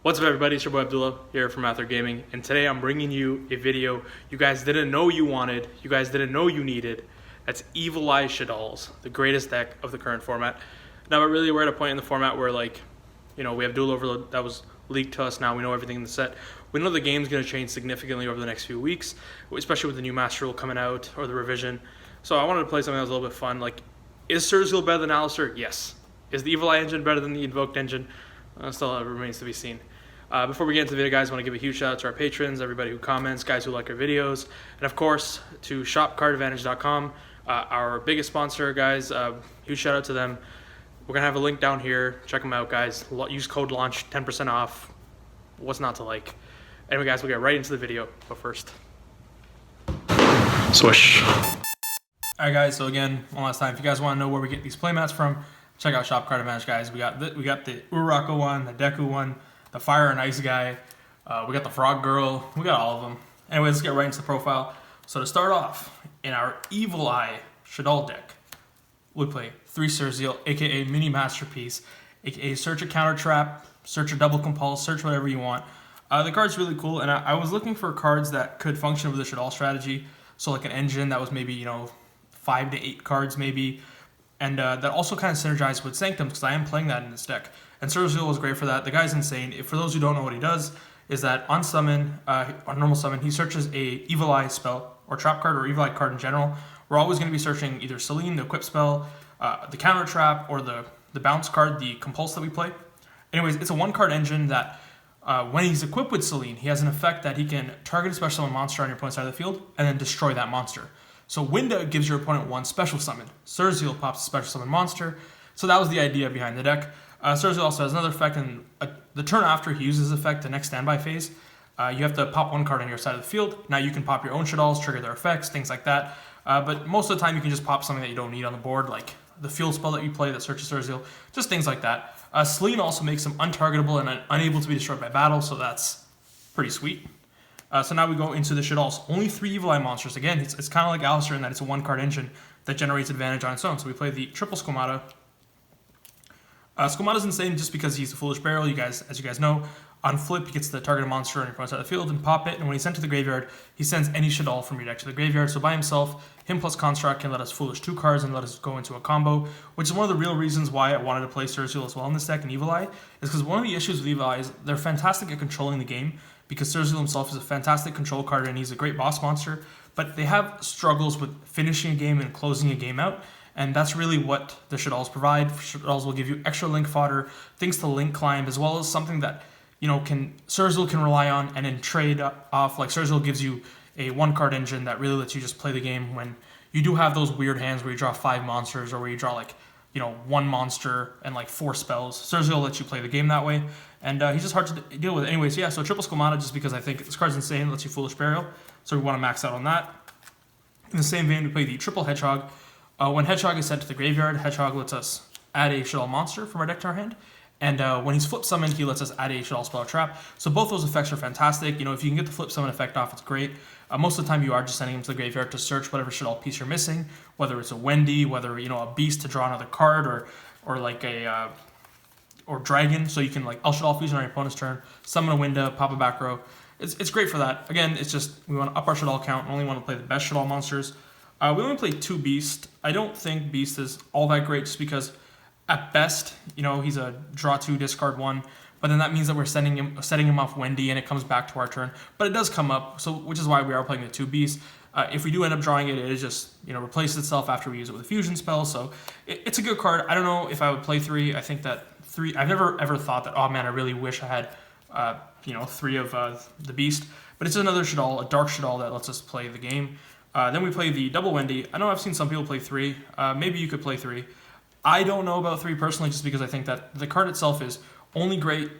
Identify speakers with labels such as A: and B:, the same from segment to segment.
A: What's up, everybody? It's your boy Abdullah here from Ather Gaming, and today I'm bringing you a video you guys didn't know you wanted, you guys didn't know you needed. That's Evil Eye Shaddolls, the greatest deck of the current format. Now, we're at a point in the format where, we have Dual Overload that was leaked to us now. We know everything in the set. We know the game's going to change significantly over the next few weeks, especially with the new Master Rule coming out or the revision. So I wanted to play something that was a little bit fun. Is Surzeal better than Alistair? Yes. Is the Evil Eye engine better than the Invoked engine? Still remains to be seen. Before we get into the video, guys, I want to give a huge shout out to our patrons, everybody who comments, guys who like our videos, and of course to shopcardadvantage.com, our biggest sponsor, guys. Huge shout out to them. We're gonna have a link down here. Check them out, guys. Use code launch, 10% off. What's not to like? Anyway, guys, we'll get right into the video. But first, swish. All right, guys. So again, one last time, if you guys want to know where we get these playmats from, check out Shop Card Advantage, guys. We got the Uraraka one, the Deku one, the Fire and Ice guy. We got the Frog Girl. We got all of them. Anyways, let's get right into the profile. So to start off, in our Evil Eye Shaddoll deck, we play 3 Surzeal, aka Mini Masterpiece, aka Search a Counter Trap, Search a Double Compulse, search whatever you want. The card's really cool, and I was looking for cards that could function with the Shaddoll strategy. So like an engine that was maybe 5 to 8 cards maybe, and that also kind of synergized with Sanctums, because I am playing that in this deck. And Surzeal was great for that. The guy's insane. For those who don't know what he does, is that on summon, on normal summon, he searches a Evil Eye spell, or trap card, or Evil Eye card in general. We're always going to be searching either Celine, the equip spell, the counter trap, or the bounce card, the compulse that we play. Anyways, it's a 1-card engine that when he's equipped with Celine, he has an effect that he can target a special summon monster on your opponent's side of the field and then destroy that monster. So Winda gives your opponent 1 special summon. Surzeal pops a special summon monster. So that was the idea behind the deck. Surzeal also has another effect, and the turn after he uses this effect, the next standby phase, you have to pop 1 card on your side of the field. Now you can pop your own Shaddolls, trigger their effects, things like that. But most of the time you can just pop something that you don't need on the board, like the field spell that you play that searches Surzeal, just things like that. Celine also makes him untargetable and unable to be destroyed by battle, so that's pretty sweet. So now we go into the Shaddolls. Only 3 Evil Eye monsters. Again, it's kind of like Alistair in that it's a 1-card engine that generates advantage on its own. So we play the triple Squamata. Squamata's insane just because he's a Foolish Barrel. As you guys know, on flip, he gets the targeted monster on your opponent's side of the field and pop it, and when he's sent to the graveyard, he sends any Shaddoll from your deck to the graveyard. So by himself, him plus Construct can let us Foolish 2 cards and let us go into a combo, which is one of the real reasons why I wanted to play Surzeal as well in this deck and Evil Eye, is because one of the issues with Evil Eye is they're fantastic at controlling the game, because Surzeal himself is a fantastic control card and he's a great boss monster, but they have struggles with finishing a game and closing a game out. And that's really what the Shaddolls provide. Shaddolls will give you extra link fodder, things to link climb, as well as something that Surzeal can rely on and then trade off. Like Surzeal gives you a 1-card engine that really lets you just play the game when you do have those weird hands where you draw 5 monsters or where you draw 1 monster and 4 spells. Surzeal lets you play the game that way, and he's just hard to deal with. Anyways, yeah, so triple Squamata, just because I think this card's insane, lets you Foolish Burial, so we want to max out on that. In the same vein, we play the triple Hedgehog. When Hedgehog is sent to the graveyard, Hedgehog lets us add a Shaddoll monster from our deck to our hand. And when he's flip summoned, he lets us add a Shaddoll spell or trap. So both those effects are fantastic. If you can get the flip summon effect off, it's great. Most of the time, you are just sending him to the graveyard to search whatever Shaddoll piece you're missing, whether it's a Wendy, whether a beast to draw another card, or dragon. So you can El Shaddoll Fusion on your opponent's turn, summon a Winda, pop a back row. It's great for that. Again, it's just we want to up our Shaddoll count. We only want to play the best Shaddoll monsters. We only play 2 Beast. I don't think Beast is all that great just because at best, he's a draw 2, discard 1, but then that means that we're setting him off Wendy and it comes back to our turn. But it does come up, so which is why we are playing the 2 Beast. If we do end up drawing it, it is just, replaces itself after we use it with a fusion spell, so it's a good card. I don't know if I would play 3. I think that 3, I've never ever thought that, oh man, I really wish I had, 3 of the Beast. But it's another Shaddoll, a dark Shaddoll that lets us play the game. Then we play the double Wendy. I know I've seen some people play 3. Maybe you could play 3. I don't know about 3 personally, just because I think that the card itself is only great,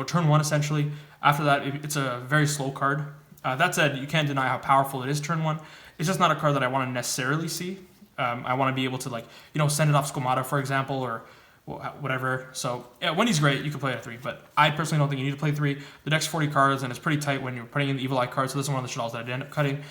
A: turn 1 essentially. After that, it's a very slow card. That said, you can't deny how powerful it is turn 1. It's just not a card that I want to necessarily see. I want to be able to send it off Squamata, for example, or whatever. So yeah, Wendy's great. You can play at 3, but I personally don't think you need to play 3. The deck's 40 cards, and it's pretty tight when you're putting in the Evil Eye cards, so this is one of the Shaddolls that I end up cutting.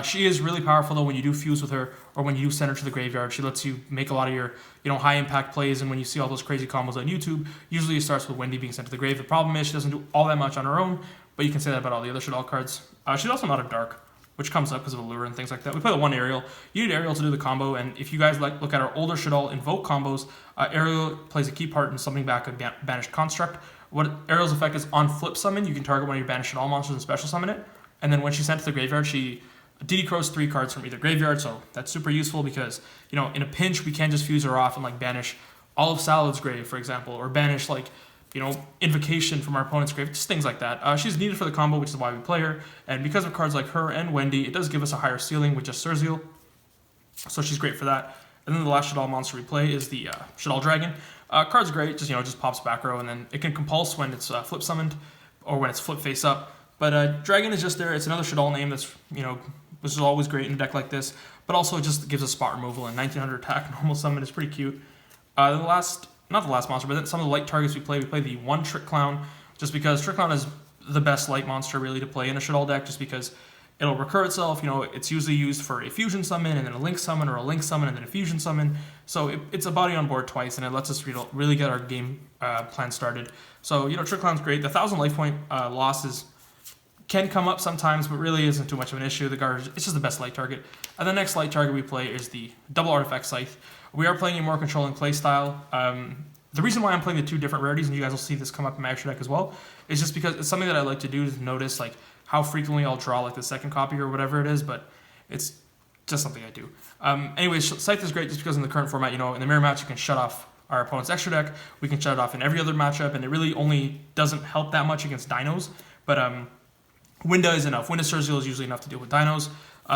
A: She is really powerful, though, when you do fuse with her, or when you do send her to the graveyard. She lets you make a lot of your high-impact plays, and when you see all those crazy combos on YouTube, usually it starts with Wendy being sent to the grave. The problem is she doesn't do all that much on her own, but you can say that about all the other Shaddoll cards. She's also not a dark, which comes up because of Allure and things like that. We play the 1 Ariel. You need Ariel to do the combo, and if you guys look at our older Shaddoll Invoke combos, Ariel plays a key part in summoning back a banished construct. What Ariel's effect is on flip summon, you can target one of your banished Shaddoll monsters and special summon it, and then when she's sent to the graveyard, she DD Crows 3 cards from either graveyard, so that's super useful because, in a pinch, we can just fuse her off and, banish all of Salad's grave, for example, or banish, Invocation from our opponent's grave, just things like that. She's needed for the combo, which is why we play her, and because of cards like her and Wendy, it does give us a higher ceiling with just Surzeal, so she's great for that. And then the last Shaddoll monster we play is the Shaddoll Dragon. Card's great, just pops back row, and then it can compulse when it's flip summoned, or when it's flip face up. But Dragon is just there. It's another Shaddoll name that's, which is always great in a deck like this, but also it just gives us spot removal, and 1900 attack normal summon is pretty cute. Not the last monster, but then some of the light targets we play the 1 Trick Clown, just because Trick Clown is the best light monster really to play in a Shaddoll deck, just because it'll recur itself. It's usually used for a fusion summon, and then a link summon, or a link summon, and then a fusion summon. So it's a body on board twice, and it lets us really get our game plan started. So, Trick Clown's great. The 1,000 life point losses can come up sometimes, but really isn't too much of an issue. It's just the best light target. And the next light target we play is the double artifact Scythe. We are playing a more controlling play style. The reason why I'm playing the 2 different rarities, and you guys will see this come up in my extra deck as well, is just because it's something that I like to do, to notice how frequently I'll draw the second copy or whatever it is, but it's just something I do. Anyways, Scythe is great just because in the current format, in the mirror match, you can shut off our opponent's extra deck. We can shut it off in every other matchup, and it really only doesn't help that much against dinos, but Winda is enough. Winda Surzeal is usually enough to deal with dinos.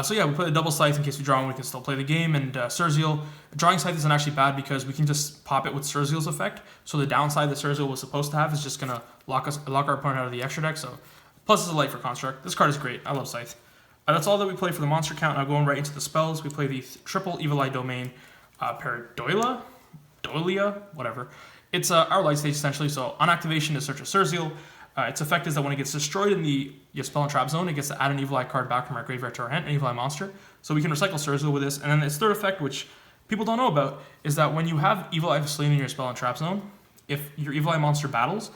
A: So yeah, we play the double Scythe in case we draw one, we can still play the game, and Surzeal, drawing Scythe isn't actually bad because we can just pop it with Surzeal's effect, so the downside that Surzeal was supposed to have is just going to lock our opponent out of the extra deck, so plus it's a light for construct. This card is great. I love Scythe. That's all that we play for the monster count. Now going right into the spells, we play the triple Evil Eye Domain, Paradolia, whatever. It's our light stage essentially, so on activation to search a Surzeal. Its effect is that when it gets destroyed in the spell and trap zone, it gets to add an Evil Eye card back from our graveyard to our hand, an Evil Eye monster. So we can recycle Surzeal with this. And then its third effect, which people don't know about, is that when you have Evil Eye Selene in your spell and trap zone, if your Evil Eye monster battles,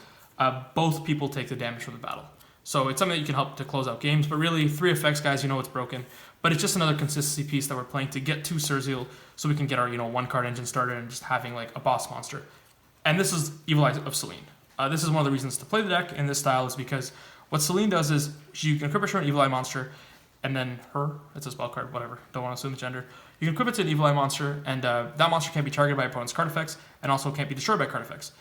A: both people take the damage from the battle. So it's something that you can help to close out games. But really, 3 effects, guys, it's broken. But it's just another consistency piece that we're playing to get to Surzeal so we can get our 1-card engine started and just having a boss monster. And this is Evil Eye of Selene. This is one of the reasons to play the deck in this style is because what Selene does is you can equip her to an Evil Eye monster, and then it's a spell card, whatever, don't want to assume the gender. You can equip it to an Evil Eye monster, and that monster can't be targeted by opponent's card effects, and also can't be destroyed by card effects,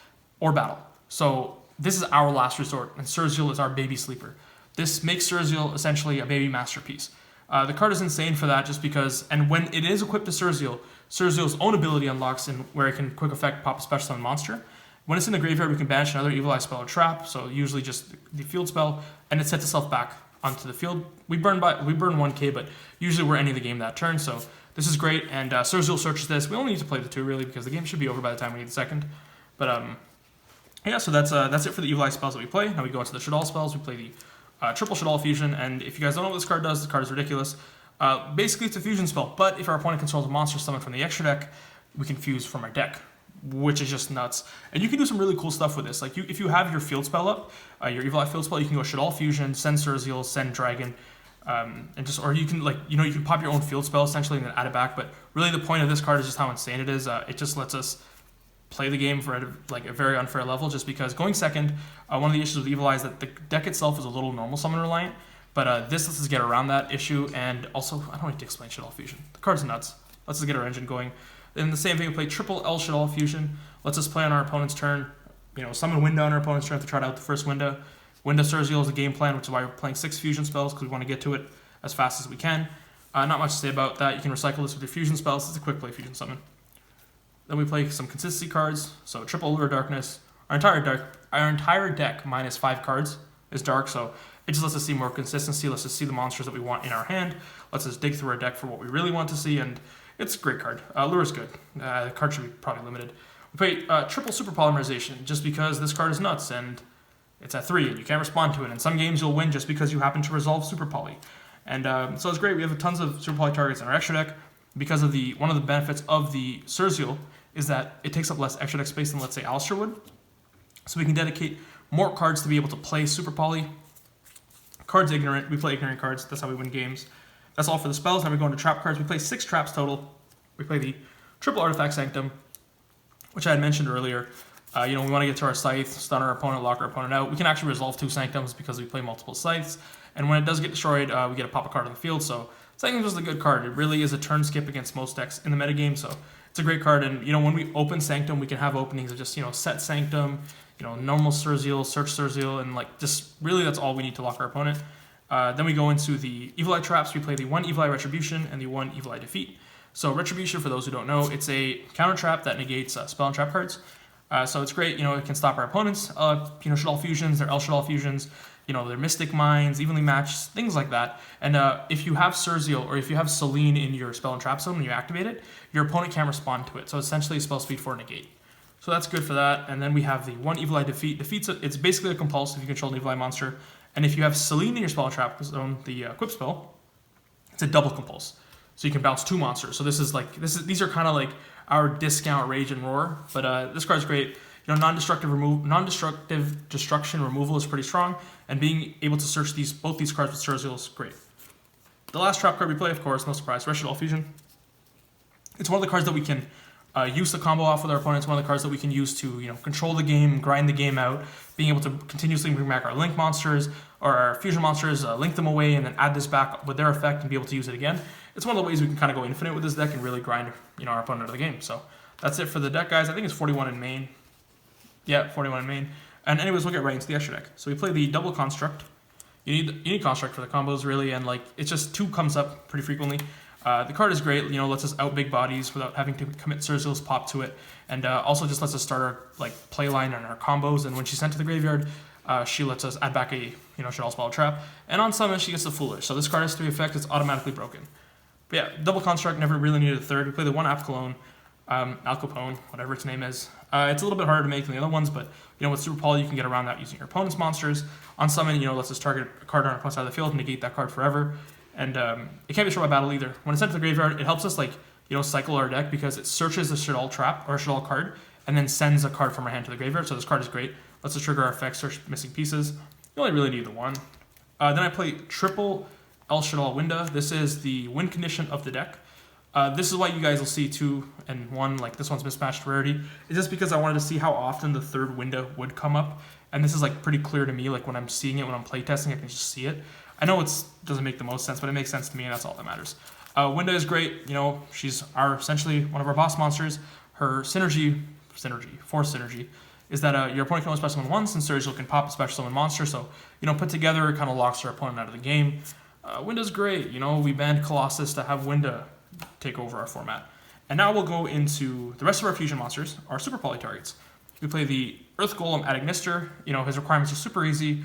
A: or battle. So this is our last resort, and Surzeal is our baby sleeper. This makes Surzeal essentially a baby masterpiece. The card is insane for that just because, and when it is equipped to Surzeal, Surzeal's own ability unlocks in where it can quick effect pop a special summon monster. When it's in the graveyard, we can banish another Evil Eye spell or trap, so usually just the field spell, and it sets itself back onto the field. We burn 1k, but usually we're ending the game that turn, so this is great, and Surzeal searches this. We only need to play the 2, really, because the game should be over by the time we need the second. But, yeah, so that's it for the Evil Eye spells that we play. Now we go into the Shaddoll spells. We play the triple Shaddoll Fusion, and if you guys don't know what this card does, this card is ridiculous. Basically, it's a fusion spell, but if our opponent controls a monster summoned from the extra deck, we can fuse from our deck, which is just nuts. And you can do some really cool stuff with this. If you have your field spell up, your Evil Eye field spell, you can go Shaddoll Fusion, send Surzeal, send Dragon, or you can you can pop your own field spell essentially and then add it back. But really, the point of this card is just how insane it is. It just lets us play the game for a very unfair level. Just because going second, one of the issues with Evil Eye is that the deck itself is a little normal summon reliant. But this lets us get around that issue, and also I don't need to explain Shaddoll Fusion. The card's nuts. Lets us get our engine going. Then the same thing, we play triple L Shaddoll Fusion. Lets us play on our opponent's turn. Summon Winda on our opponent's turn to try out the first Winda. Winda Surzeal is a game plan, which is why we're playing 6 fusion spells, because we want to get to it as fast as we can. Not much to say about that. You can recycle this with your fusion spells. It's a quick play fusion summon. Then we play some consistency cards. So triple Allure Darkness. Our entire deck minus 5 cards is dark, so it just lets us see more consistency. Lets us see the monsters that we want in our hand. Lets us dig through our deck for what we really want to see, and it's a great card. Lure is good. The card should be probably limited. We play triple super polymerization just because this card is nuts and it's at 3 and you can't respond to it. In some games you'll win just because you happen to resolve super poly. And so it's great. We have tons of super poly targets in our extra deck because of one of the benefits of the Surzeal is that it takes up less extra deck space than, let's say, Alistair would. So we can dedicate more cards to be able to play super poly. Cards ignorant. We play ignorant cards. That's how we win games. That's all for the spells. Now we go into trap cards. We play 6 traps total. We play the triple artifact sanctum, which I had mentioned earlier. We want to get to our scythe, stun our opponent, lock our opponent out. We can actually resolve 2 sanctums because we play multiple scythes. And when it does get destroyed, we get to pop a card on the field. So sanctum is a good card. It really is a turn skip against most decks in the metagame. So it's a great card. And when we open sanctum, we can have openings of just set sanctum, normal Surzeal, search Surzeal, and just really that's all we need to lock our opponent. Then we go into the Evil Eye traps. We play the 1 Evil Eye Retribution and the 1 Evil Eye Defeat. So Retribution, for those who don't know, it's a counter trap that negates spell and trap cards. So it's great, it can stop our opponents, Shaddoll fusions, their El Shaddoll fusions, their Mystic Minds, evenly matched, things like that. And if you have Surzeal or if you have Selene in your spell and trap zone when you activate it, your opponent can't respond to it. So essentially spell speed for negate. So that's good for that. And then we have the 1 Evil Eye Defeat. It's basically a compulse if you control an Evil Eye monster. And if you have Selene in your spell and trap zone, the equip spell, it's a double compulse. So you can bounce 2 monsters. So these are kind of like our discount Rage and Roar, but this card's great. Non-destructive destruction removal is pretty strong, and being able to search both these cards with Surzeal is great. The last trap card we play, of course, no surprise, Shaddoll Fusion. It's one of the cards that we can use to combo off with our opponents. One of the cards that we can use to control the game, grind the game out, being able to continuously bring back our link monsters or our fusion monsters, link them away, and then add this back with their effect and be able to use it again. It's one of the ways we can kind of go infinite with this deck and really grind our opponent out of the game. So that's it for the deck, guys. I think it's 41 in main. Yeah, 41 in main. And anyways, we'll get right into the extra deck. So we play the double construct. You need construct for the combos, really, and it's just 2 comes up pretty frequently. The card is great, lets us out big bodies without having to commit Surzeal's pop to it, and also just lets us start our play line and our combos. And when she's sent to the graveyard, she lets us add back a Shaddoll Swallow Trap, and on summon she gets the Foolish. So this card has 3 effects; it's automatically broken. But yeah, double construct, never really needed a third. We play the 1 Al Capone, whatever its name is. It's a little bit harder to make than the other ones, but with Super Poly you can get around that using your opponent's monsters. On summon, lets us target a card on our opponent's side of the field and negate that card forever. And it can't be destroyed by battle either. When it's sent to the graveyard, it helps us cycle our deck because it searches the Shaddoll trap or a Shaddoll card and then sends a card from our hand to the graveyard. So this card is great. Lets us trigger our effects, search missing pieces. You only really need the 1. Then I play triple El Shaddoll Winda. This is the win condition of the deck. This is why you guys will see 2 and 1, this one's mismatched rarity. It's just because I wanted to see how often the 3rd Winda would come up. And this is pretty clear to me, when I'm seeing it, when I'm playtesting, I can just see it. I know it doesn't make the most sense, but it makes sense to me, and that's all that matters. Winda is great. She's essentially one of our boss monsters. Her force synergy, is that your opponent can only special summon once, and Surzeal can pop a special summon monster. So, put together, it kind of locks your opponent out of the game. Winda's great. We banned Colossus to have Winda take over our format. And now we'll go into the rest of our fusion monsters, our super poly targets. We play the Earth Golem Adagnister. His requirements are super easy.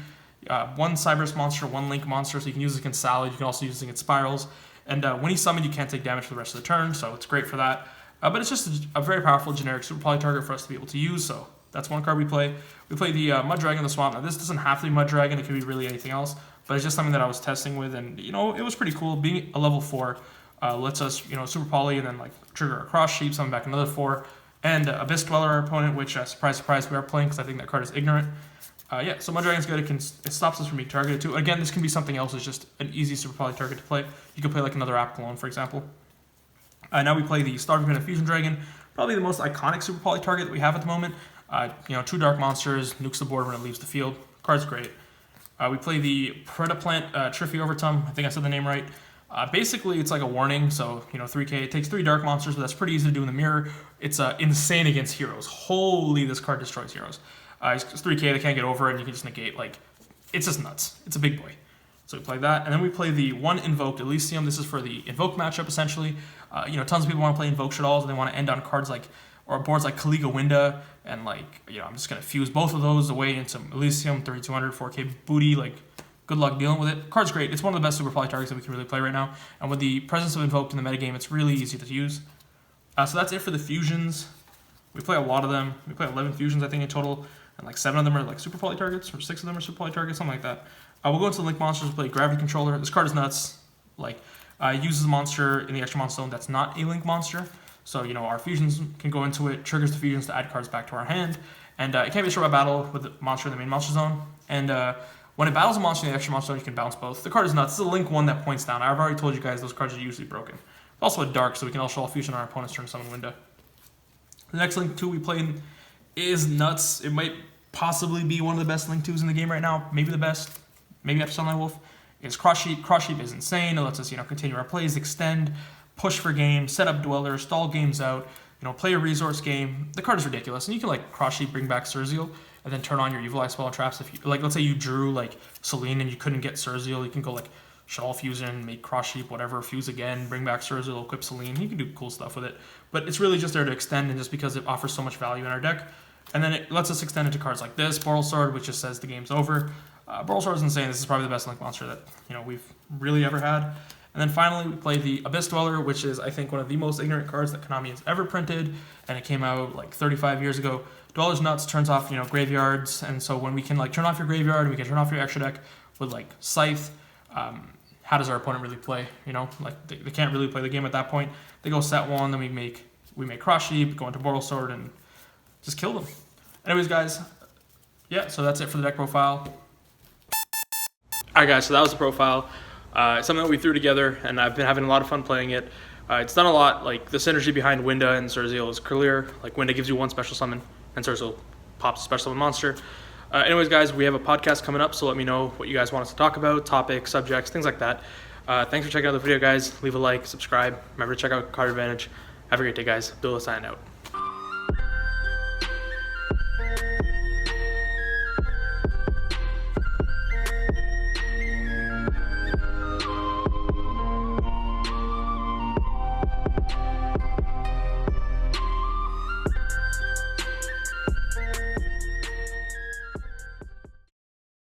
A: 1 Cyberus monster, 1 Link monster, so you can use it against Salad. You can also use it against Spirals. And when he's summoned, you can't take damage for the rest of the turn, so it's great for that. But it's just a very powerful generic super poly target for us to be able to use, so that's 1 card we play. We play the Mud Dragon in the Swamp. Now, this doesn't have to be Mud Dragon. It could be really anything else, but it's just something that I was testing with, and, it was pretty cool. Being a level 4 lets us, super poly and then, trigger a Cross Sheep, summon back another 4, and Abyss Dweller, our opponent, which, surprise, surprise, we are playing because I think that card is ignorant. So Mud Dragon's good. It stops us from being targeted too. Again, this can be something else. It's just an easy super poly target to play. You could play another App Clone, for example. Now we play the Starving Fusion Dragon, probably the most iconic super poly target that we have at the moment. 2 dark monsters, nukes the board when it leaves the field. Card's great. We play the Predaplant Triffy Overtum. I think I said the name right. Basically, it's like a warning. So 3K. It takes 3 dark monsters, but that's pretty easy to do in the mirror. It's insane against heroes. Holy, this card destroys heroes. It's 3K, they can't get over it, and you can just negate, it's just nuts. It's a big boy. So we play that, and then we play the 1 Invoked Elysium. This is for the Invoke matchup, essentially. Tons of people want to play Invoke Shaddolls, and they want to end on cards or boards like Kaliga Winda, and I'm just going to fuse both of those away into Elysium, 3200, 4K booty, good luck dealing with it. Card's great. It's one of the best super poly targets that we can really play right now, and with the presence of Invoked in the metagame, it's really easy to use. So that's it for the fusions. We play a lot of them. We play 11 fusions, I think, in total, and like 7 of them are like super poly targets, or 6 of them are super poly targets, something like that. We'll go into the link monsters. We play Gravity Controller. This card is nuts. Like, uses a monster in the extra monster zone that's not a link monster. So, you know, our fusions can go into it, triggers the fusions to add cards back to our hand, and it can't be destroyed by battle with the monster in the main monster zone. And when it battles a monster in the extra monster zone, you can bounce both. The card is nuts. This is a link one that points down. I've already told you guys those cards are usually broken. It's also a dark, so we can also all fusion on our opponent's turn summon window. The next link 2 we play is nuts. It might possibly be one of the best link 2s in the game right now. Maybe the best. Maybe after Sunlight Wolf. It's Cross Sheep. Cross Sheep is insane. It lets us, you know, continue our plays, extend, push for game, set up Dweller, stall games out, you know, play a resource game. The card is ridiculous. And you can, like, Cross Sheep, bring back Surzeal, and then turn on your Evil Eye spell and traps. If you, like, let's say you drew, like, Selene and you couldn't get Surzeal, you can go, like, Shaddoll Fusion, make Cross Sheep, whatever, fuse again, bring back Surzeal, equip Selene. You can do cool stuff with it. But it's really just there to extend, and just because it offers so much value in our deck. And then it lets us extend into cards like this, Boral Sword, which just says the game's over. Boral Sword is insane. This is probably the best link monster that, you know, we've really ever had. And then finally, we play the Abyss Dweller, which is, I think, one of the most ignorant cards that Konami has ever printed, and it came out like 35 years ago. Dweller's nuts, turns off, you know, graveyards, and so when we can, like, turn off your graveyard, and we can turn off your extra deck with, like, Scythe, how does our opponent really play? You know, like, they can't really play the game at that point. They go set 1, then we make Cross Sheep, go into Boral Sword, and just kill them. Anyways, guys, yeah, so that's it for the deck profile. Alright guys, so that was the profile. Something that we threw together, and I've been having a lot of fun playing it. It's done a lot. Like, the synergy behind Winda and Surzeal is clear. Like, Winda gives you 1 special summon, and Surzeal pops a special summon monster. Anyways, guys, we have a podcast coming up, so let me know what you guys want us to talk about, topics, subjects, things like that. Thanks for checking out the video, guys. Leave a like, subscribe. Remember to check out Card Advantage. Have a great day, guys. Bill signing out.